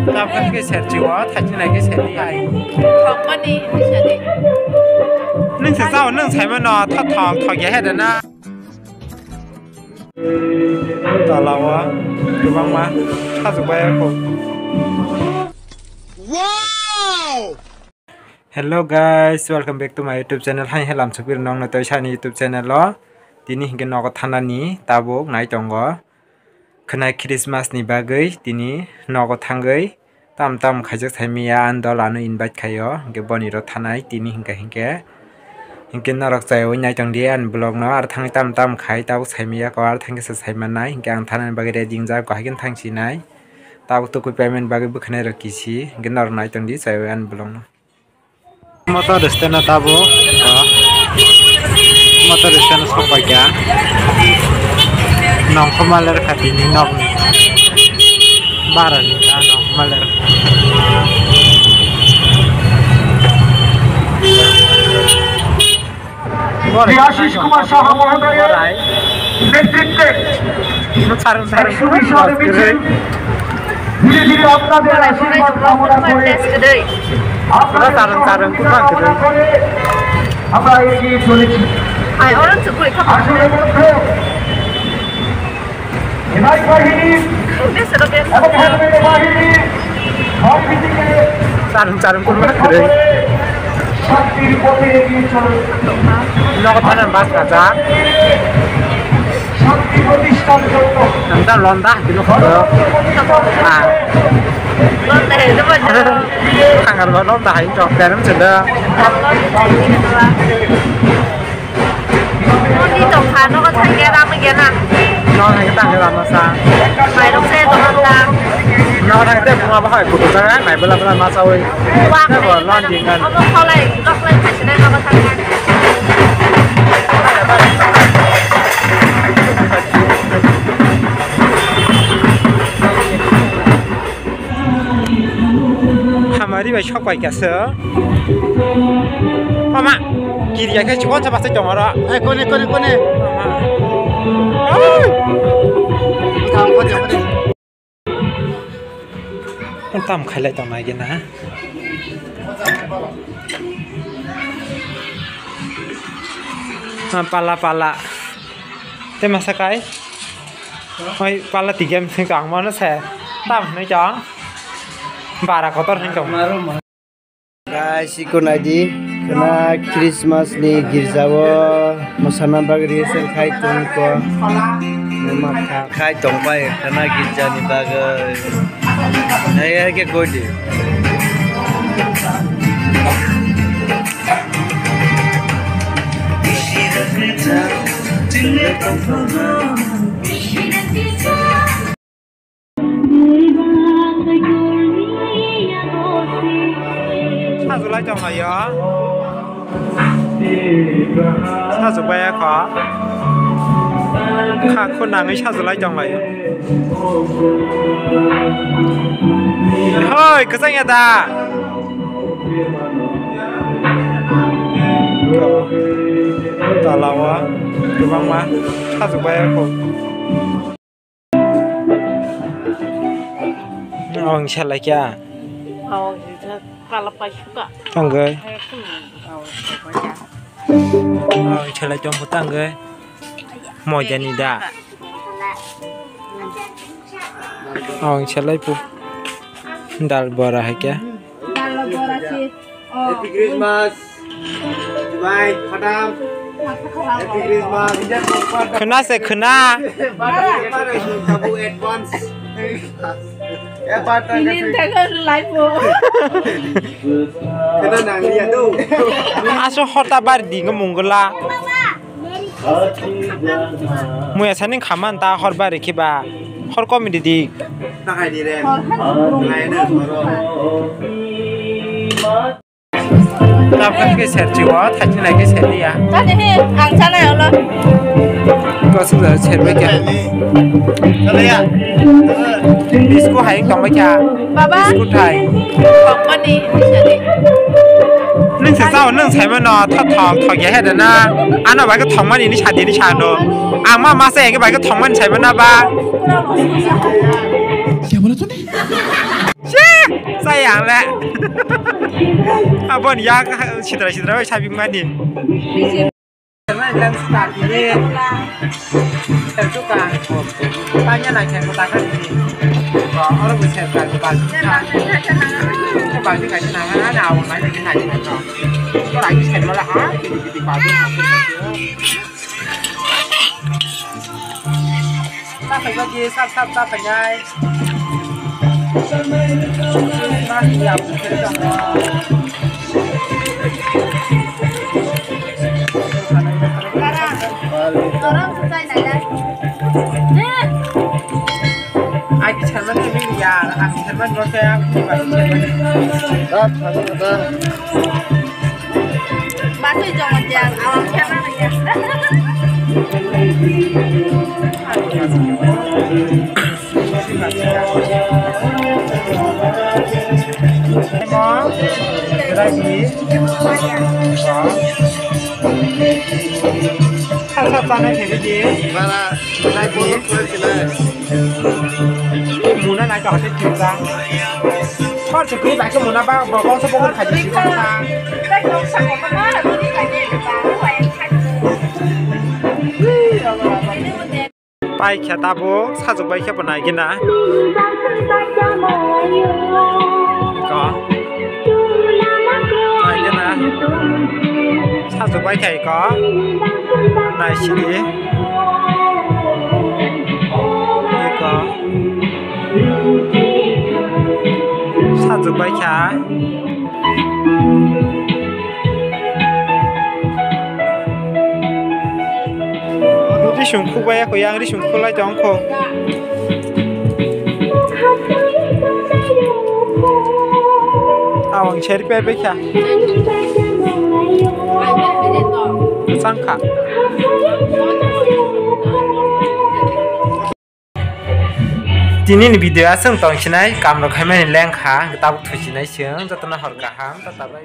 Kapan cái sẹt chiều á, thành như này cái sẹt đi ai? Không có đi, sẹt đi. Nâng sẽ sao, nâng sẽ mà nó thọt thọt vậy hết rồi na. Tao lâu á, cứ văng má, thắt được bay không? Wow! Hello guys, welcome back to my YouTube channel. Hai làm sự việc nong là tôi channel YouTube channel đó. Tini hingga nó có thằng này, tabok nãy trong đó. Kena Christmas ni bagai, tini nó có thằng gay. Tam tam khai chắc thấy mía ăn đó là nó invite khai đó. Cái bọn này đó thằng này tini hingga. Hingga nó rắc rải với nhau trong đi ăn blog nó. Ở thằng tam tam khai tao thấy mía có ở thằng cái sai mà này. Hingga ăn thằng này bagai dia ding ra có hai cái thằng gì này. Tao tụi cái payment bagai bữa này rồi kisi. Hingga nó nãy trong đi sai với ăn blog nó. Motor resta na tabo. Motor resta na sok baca. Nong kemaler katini nong baran ni ta nong kemaler. Ashish कुमार शाह महोदय नेतृत्व धीरे धीरे আপনাদের আশীর্বাদ কামনা করে আপনারা তারং করে আমরা এগিয়ে চলেছি আই ওরন চুকুই খাবো আসলে মধ্যে এনআই বাহিনী এবং হেলমেট বাহিনী সব দিকে তারং করে শক্তির পথে এগিয়ে চলেছে নগদানের বাস কাজা শক্তি প্রতিষ্ঠার জন্য আমরা লন্ডা দিলো খবর Lon teh itu bener. Kangen banget lom tahin cok dan em sudah. Lon đi tổng phán nó có thành cái đam cái nào? Nó thành cái tăng cái làm nó sao? Mày đóng xe tổng đam ta. Nó thành cái cũng mà hỏi của tôi ra này bây giờ mà sao ấy? Cái vừa lon gì ngân. Ông không lại góc lên phải trên đây nó có thành cái. Hãy subscribe cho kênh Ghiền Mì Gõ để không bỏ Bara kotor hingga guys, ikut aja kena Christmas ni girjawo masana bagri sel khai tong ko memang khai tong pai kena girja ni bagai naya ke kodi Sao lại trong này á? Sao rồi bây khó? Khác con nàng ấy sao rồi lại trong này? Thôi, cứ sang nhà ta. Ta lâu á, cứ văng má. Sao rồi bây không? Ông sao lại kia? Kalau pas suka. Tangga. Chalai jom tangga. Mau jadi dah. Chalai pu. Dal bora hai kya? Dal bora sih. Happy Christmas. Bye, madam. Happy Christmas. Kena se kena. Kamu advance. Ini tengah live po. Kena nang lihat tu. Aso hota bar di ngemunggula. Muya saning kaman ta hor bar kiba. Hor komedi di. Tak hai di ren. Hai na maro. Kapan cái sẹt chiều á, thành như này cái sẹt đi à? Cái này hàng sao này rồi? Có sự giờ sẹt với kìa. Cái này à? Disco hay còn với cha. Baba. Disco thầy. Không có đi, sẹt đi. Nâng sẽ sao, nâng sẽ mà nó thọt vậy hết rồi na. Anh nói bài cái thòng mà đi chả nó. À mà sẽ cái bài cái thòng mà chạy mà na ba. Siapa lah tu ni? sayang le. Abon ya sidra sabing mani. Karena bilang start ini tersuka. Tanya nak saya katakan ini. Orang bisa kan Bagi kayak senangan ada awang lain lagi naik kan. Kau lagi saya malah di pagi. Kita lagi sap penyai. Masih ya, kita orang selesai nanya. Aki cerman ini ya, aki cerman lo saya Batu jangan jang, awam cerman aja. Mau lagi. Sắp sana thế gì? Mana? Naik motor keren sila. Muna naik ke hotel kita. Kau cukup naik ke Muna bang, bawa sepuluh kaji kita. Đây không sao mà nó là tôi đi phải đi được vào nó phải khách. ไปแค่ตาโบข้าจะไปแค่ปนไหนกินนะก็ไปกินนะข้าจะไปแค่ก็นายชิลีนี่ก็ข้าจะไปแค่đi xuống khu bay của yang đi xuống khu lại chọn khu awang cherry pe pe kya sang kha tinin video asung tong chinai kam ro khamai leng kha tabuk thu chinai sing jatna hor ka ham ta ta bai